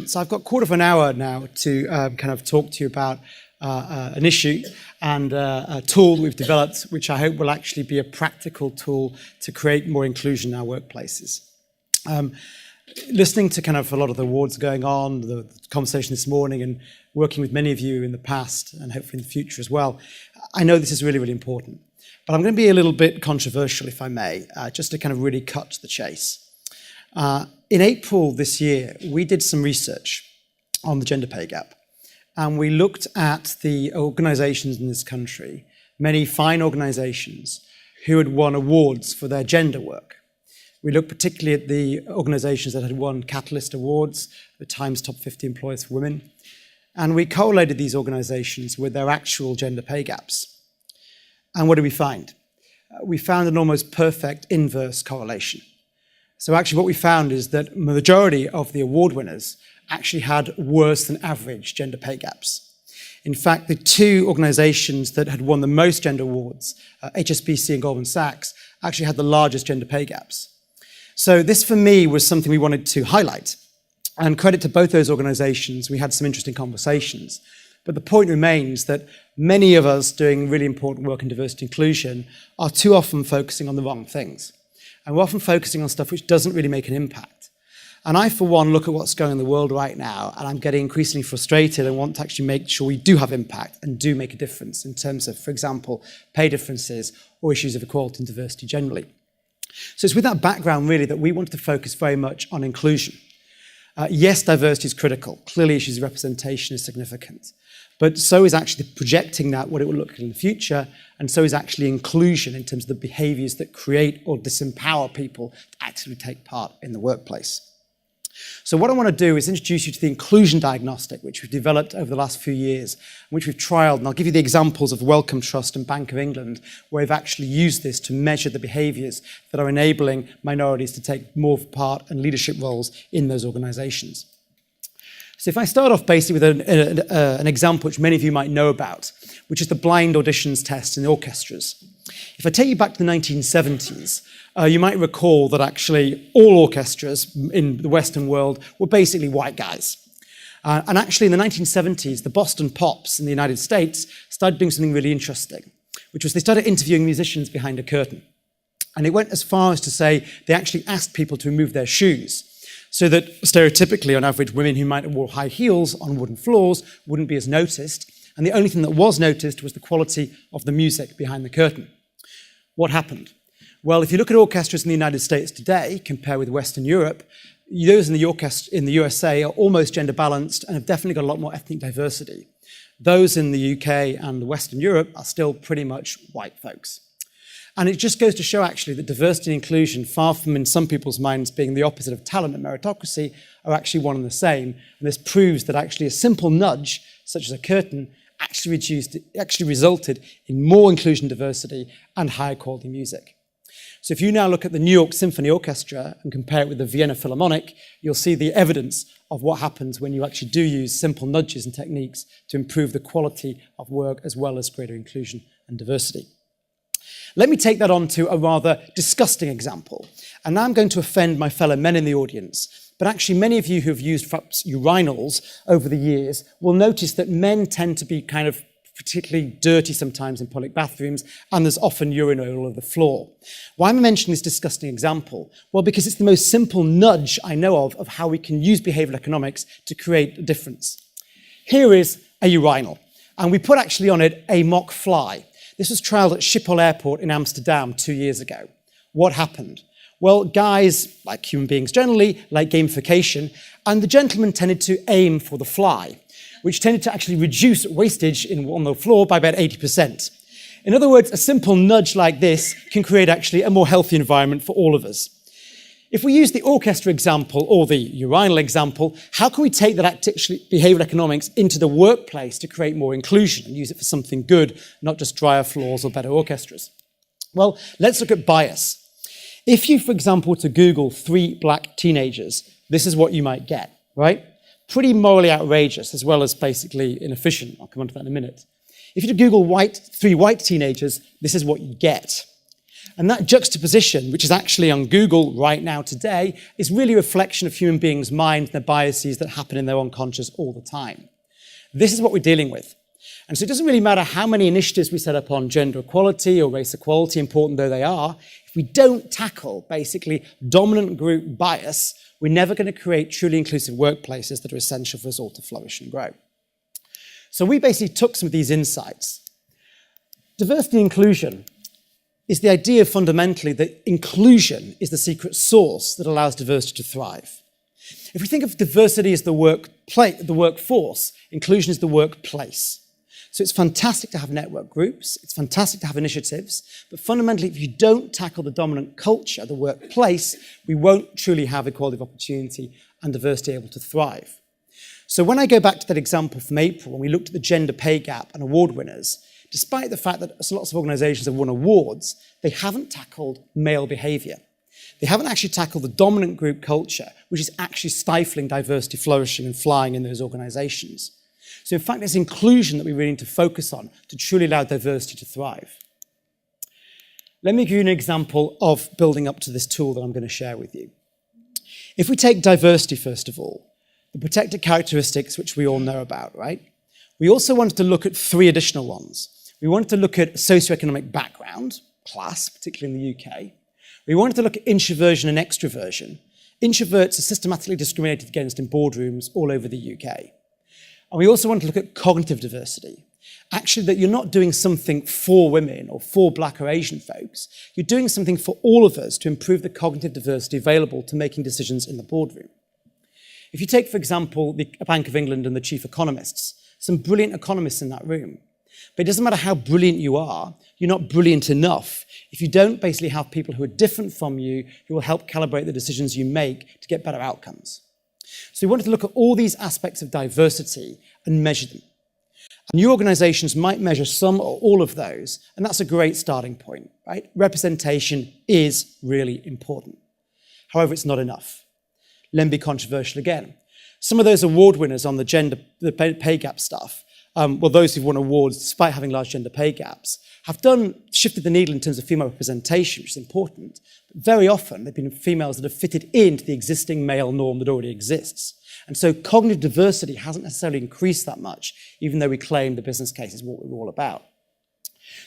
So I've got a quarter of an hour now to kind of talk to you about an issue and a tool that we've developed, which I hope will actually be a practical tool to create more inclusion in our workplaces. Listening to kind of a lot of the awards going on, the conversation this morning, and working with many of you in the past and hopefully in the future as well, I know this is really, really important. But I'm going to be a little bit controversial, if I may, just to kind of really cut to the chase. In April this year, we did some research on the gender pay gap, and we looked at the organisations in this country, many fine organisations, who had won awards for their gender work. We looked particularly at the organisations that had won Catalyst Awards, the Times Top 50 Employers for Women, and we correlated these organisations with their actual gender pay gaps. And what did we find? We found an almost perfect inverse correlation. So actually what we found is that the majority of the award winners actually had worse than average gender pay gaps. In fact, the two organisations that had won the most gender awards, HSBC and Goldman Sachs, actually had the largest gender pay gaps. So this for me was something we wanted to highlight. And credit to both those organisations, we had some interesting conversations. But the point remains that many of us doing really important work in diversity inclusion are too often focusing on the wrong things. And we're often focusing on stuff which doesn't really make an impact. And I, for one, look at what's going on in the world right now, and I'm getting increasingly frustrated and want to actually make sure we do have impact and do make a difference in terms of, for example, pay differences or issues of equality and diversity generally. So it's with that background, really, that we wanted to focus very much on inclusion. Yes, diversity is critical. Clearly, issues of representation is significant. But so is actually projecting that, what it will look like in the future, and so is actually inclusion in terms of the behaviours that create or disempower people to actively take part in the workplace. So what I want to do is introduce you to the inclusion diagnostic, which we've developed over the last few years, which we've trialled, and I'll give you the examples of Wellcome Trust and Bank of England, where we've actually used this to measure the behaviours that are enabling minorities to take more part and leadership roles in those organisations. So if I start off basically with an example which many of you might know about, which is the blind auditions test in the orchestras. If I take you back to the 1970s, you might recall that actually all orchestras in the Western world were basically white guys. And actually in the 1970s, the Boston Pops in the United States started doing something really interesting, which was they started interviewing musicians behind a curtain. And it went as far as to say they actually asked people to remove their shoes, so that stereotypically, on average, women who might have wore high heels on wooden floors wouldn't be as noticed. And the only thing that was noticed was the quality of the music behind the curtain. What happened? Well, if you look at orchestras in the United States today, compared with Western Europe, those in the USA are almost gender balanced and have definitely got a lot more ethnic diversity. Those in the UK and Western Europe are still pretty much white folks. And it just goes to show, actually, that diversity and inclusion, far from in some people's minds being the opposite of talent and meritocracy, are actually one and the same. And this proves that actually a simple nudge, such as a curtain, actually resulted in more inclusion, diversity, and higher quality music. So if you now look at the New York Symphony Orchestra and compare it with the Vienna Philharmonic, you'll see the evidence of what happens when you actually do use simple nudges and techniques to improve the quality of work as well as greater inclusion and diversity. Let me take that on to a rather disgusting example. And now I'm going to offend my fellow men in the audience. But actually, many of you who have used perhaps urinals over the years will notice that men tend to be kind of particularly dirty sometimes in public bathrooms, and there's often urinal all over the floor. Why am I mentioning this disgusting example? Well, because it's the most simple nudge I know of how we can use behavioural economics to create a difference. Here is a urinal, and we put actually on it a mock fly. This was trialled at Schiphol Airport in Amsterdam 2 years ago. What happened? Well, guys, like human beings generally, like gamification, and the gentlemen tended to aim for the fly, which tended to actually reduce wastage on the floor by about 80%. In other words, a simple nudge like this can create actually a more healthy environment for all of us. If we use the orchestra example or the urinal example, how can we take that behavioural economics into the workplace to create more inclusion and use it for something good, not just drier floors or better orchestras? Well, let's look at bias. If you, for example, were to Google 3 black teenagers, this is what you might get, right? Pretty morally outrageous, as well as basically inefficient. I'll come on to that in a minute. If you Google 3 white teenagers, this is what you get. And that juxtaposition, which is actually on Google right now today, is really a reflection of human beings' minds and their biases that happen in their unconscious all the time. This is what we're dealing with. And so it doesn't really matter how many initiatives we set up on gender equality or race equality, important though they are, if we don't tackle basically dominant group bias, we're never going to create truly inclusive workplaces that are essential for us all to flourish and grow. So we basically took some of these insights. Diversity and inclusion is the idea fundamentally that inclusion is the secret sauce that allows diversity to thrive. If we think of diversity as the workforce, inclusion is the workplace. So it's fantastic to have network groups, it's fantastic to have initiatives, but fundamentally, if you don't tackle the dominant culture, the workplace, we won't truly have equality of opportunity and diversity able to thrive. So when I go back to that example from April, when we looked at the gender pay gap and award winners, despite the fact that lots of organisations have won awards, they haven't tackled male behaviour. They haven't actually tackled the dominant group culture, which is actually stifling diversity, flourishing and flying in those organisations. So in fact, it's inclusion that we really need to focus on to truly allow diversity to thrive. Let me give you an example of building up to this tool that I'm going to share with you. If we take diversity, first of all, the protected characteristics, which we all know about, right? We also wanted to look at 3 additional ones. We wanted to look at socioeconomic background, class, particularly in the UK. We wanted to look at introversion and extroversion. Introverts are systematically discriminated against in boardrooms all over the UK. And we also wanted to look at cognitive diversity. Actually, that you're not doing something for women or for Black or Asian folks. You're doing something for all of us to improve the cognitive diversity available to making decisions in the boardroom. If you take, for example, the Bank of England and the chief economists, some brilliant economists in that room. But it doesn't matter how brilliant you are, you're not brilliant enough if you don't basically have people who are different from you who will help calibrate the decisions you make to get better outcomes. So we wanted to look at all these aspects of diversity and measure them. And your organisations might measure some or all of those, and that's a great starting point, right? Representation is really important. However, it's not enough. Let me be controversial again. Some of those award winners on the pay gap stuff, those who've won awards despite having large gender pay gaps, have shifted the needle in terms of female representation, which is important. But very often, they've been females that have fitted into the existing male norm that already exists. And so cognitive diversity hasn't necessarily increased that much, even though we claim the business case is what we're all about.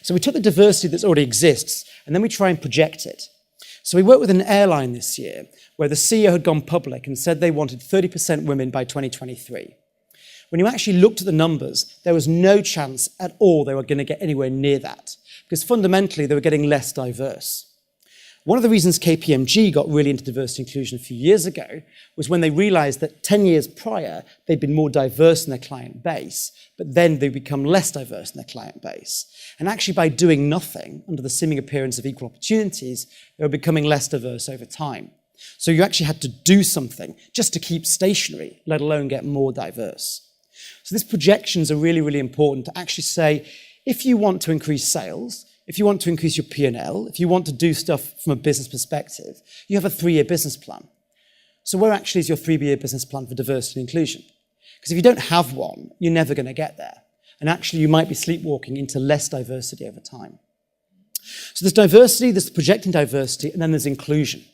So we took the diversity that already exists, and then we try and project it. So we worked with an airline this year where the CEO had gone public and said they wanted 30% women by 2023. When you actually looked at the numbers, there was no chance at all they were going to get anywhere near that, because fundamentally they were getting less diverse. One of the reasons KPMG got really into diversity and inclusion a few years ago was when they realized that 10 years prior, they'd been more diverse in their client base, but then they become less diverse in their client base. And actually by doing nothing, under the seeming appearance of equal opportunities, they were becoming less diverse over time. So you actually had to do something just to keep stationary, let alone get more diverse. So these projections are really, really important to actually say, if you want to increase sales, if you want to increase your P&L, if you want to do stuff from a business perspective, you have a 3-year business plan. So where actually is your 3-year business plan for diversity and inclusion? Because if you don't have one, you're never going to get there. And actually, you might be sleepwalking into less diversity over time. So there's diversity, there's projecting diversity, and then there's inclusion.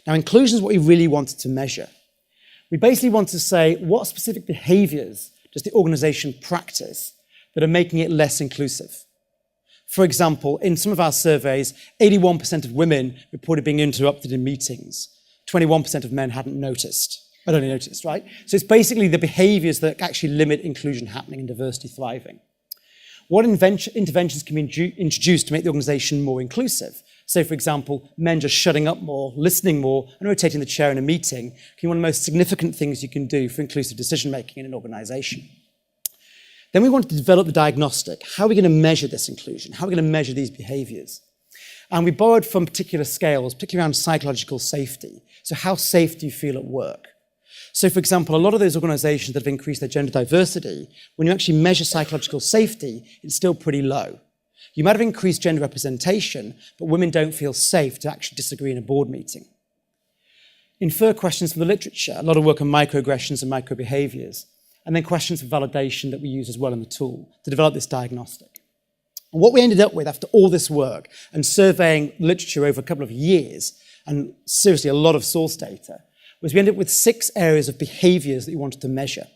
Now, inclusion is what we really wanted to measure. We basically want to say, what specific behaviours does the organisation practice that are making it less inclusive? For example, in some of our surveys, 81% of women reported being interrupted in meetings. 21% of men hadn't noticed. I'd only noticed, right? So it's basically the behaviours that actually limit inclusion happening and diversity thriving. What interventions can be introduced to make the organisation more inclusive? Say, for example, men just shutting up more, listening more, and rotating the chair in a meeting can be one of the most significant things you can do for inclusive decision-making in an organisation. Then we wanted to develop the diagnostic. How are we going to measure this inclusion? How are we going to measure these behaviours? And we borrowed from particular scales, particularly around psychological safety. So how safe do you feel at work? So, for example, a lot of those organisations that have increased their gender diversity, when you actually measure psychological safety, it's still pretty low. You might have increased gender representation, but women don't feel safe to actually disagree in a board meeting. Infer questions from the literature, a lot of work on microaggressions and microbehaviours, and then questions for validation that we use as well in the tool to develop this diagnostic. And what we ended up with after all this work and surveying literature over a couple of years, and seriously a lot of source data, was we ended up with 6 areas of behaviours that we wanted to measure.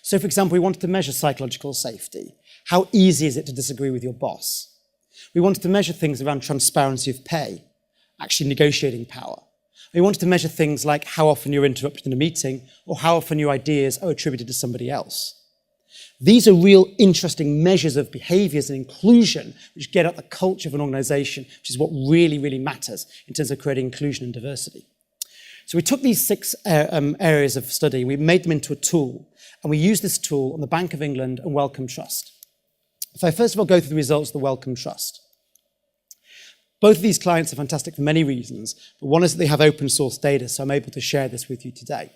So, for example, we wanted to measure psychological safety. How easy is it to disagree with your boss? We wanted to measure things around transparency of pay, actually negotiating power. We wanted to measure things like how often you're interrupted in a meeting or how often your ideas are attributed to somebody else. These are real interesting measures of behaviours and inclusion which get at the culture of an organisation, which is what really, really matters in terms of creating inclusion and diversity. So we took these 6 areas of study, we made them into a tool, and we used this tool on the Bank of England and Wellcome Trust. If I first of all go through the results of the Wellcome Trust. Both of these clients are fantastic for many reasons, but one is that they have open source data, so I'm able to share this with you today.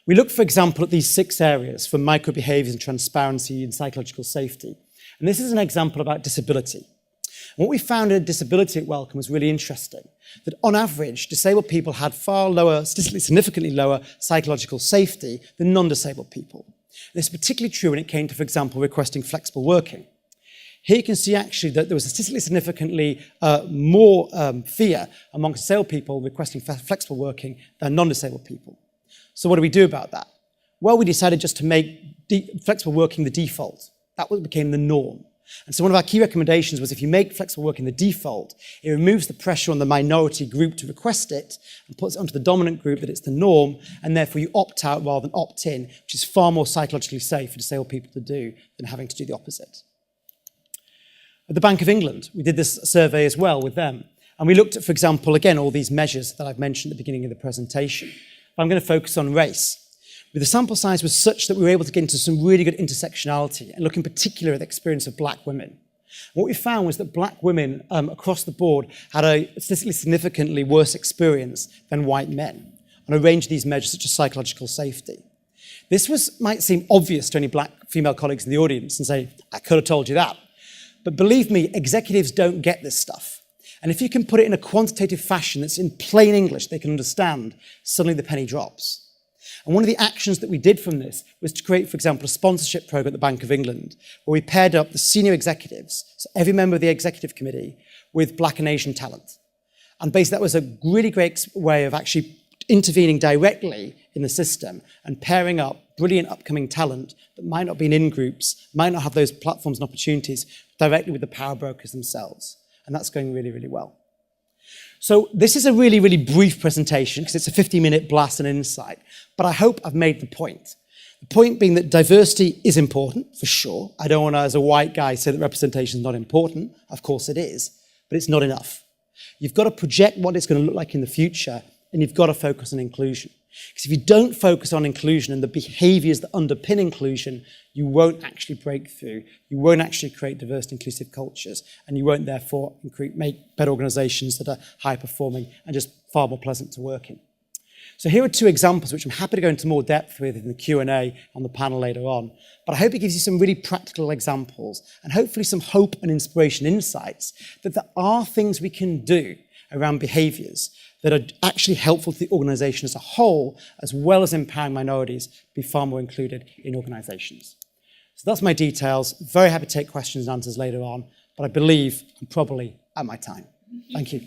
We looked, for example, at these 6 areas for micro-behaviours and transparency and psychological safety. And this is an example about disability. And what we found in disability at Wellcome was really interesting, that on average, disabled people had far lower, statistically significantly lower psychological safety than non-disabled people. This is particularly true when it came to, for example, requesting flexible working. Here you can see actually that there was statistically significantly more fear amongst disabled people requesting flexible working than non-disabled people. So what do we do about that? Well, we decided just to make flexible working the default. That became the norm. And so one of our key recommendations was if you make flexible working the default, it removes the pressure on the minority group to request it and puts it onto the dominant group that it's the norm, and therefore you opt out rather than opt in, which is far more psychologically safe for disabled people to do than having to do the opposite. At the Bank of England, we did this survey as well with them. And we looked at, for example, again, all these measures that I've mentioned at the beginning of the presentation. But I'm going to focus on race. The sample size was such that we were able to get into some really good intersectionality and look in particular at the experience of black women. What we found was that black women across the board had a statistically significantly worse experience than white men on a range of these measures such as psychological safety. This might seem obvious to any black female colleagues in the audience and say, I could have told you that. But believe me, executives don't get this stuff. And if you can put it in a quantitative fashion that's in plain English they can understand, suddenly the penny drops. And one of the actions that we did from this was to create, for example, a sponsorship program at the Bank of England, where we paired up the senior executives, so every member of the executive committee, with black and Asian talent. And basically that was a really great way of actually intervening directly in the system and pairing up brilliant upcoming talent that might not be in groups, might not have those platforms and opportunities directly with the power brokers themselves. And that's going really, really well. So this is a really, really brief presentation because it's a 50-minute blast and insight, but I hope I've made the point. The point being that diversity is important, for sure. I don't want to, as a white guy, say that representation is not important. Of course it is, but it's not enough. You've got to project what it's going to look like in the future, and you've got to focus on inclusion. Because if you don't focus on inclusion and the behaviours that underpin inclusion, you won't actually break through, you won't actually create diverse and inclusive cultures, and you won't therefore make better organisations that are high performing and just far more pleasant to work in. So here are 2 examples which I'm happy to go into more depth with in the Q&A on the panel later on, but I hope it gives you some really practical examples and hopefully some hope and inspiration insights that there are things we can do around behaviours that are actually helpful to the organisation as a whole, as well as empowering minorities to be far more included in organisations. So that's my details. Very happy to take questions and answers later on, but I believe I'm probably at my time. Thank you.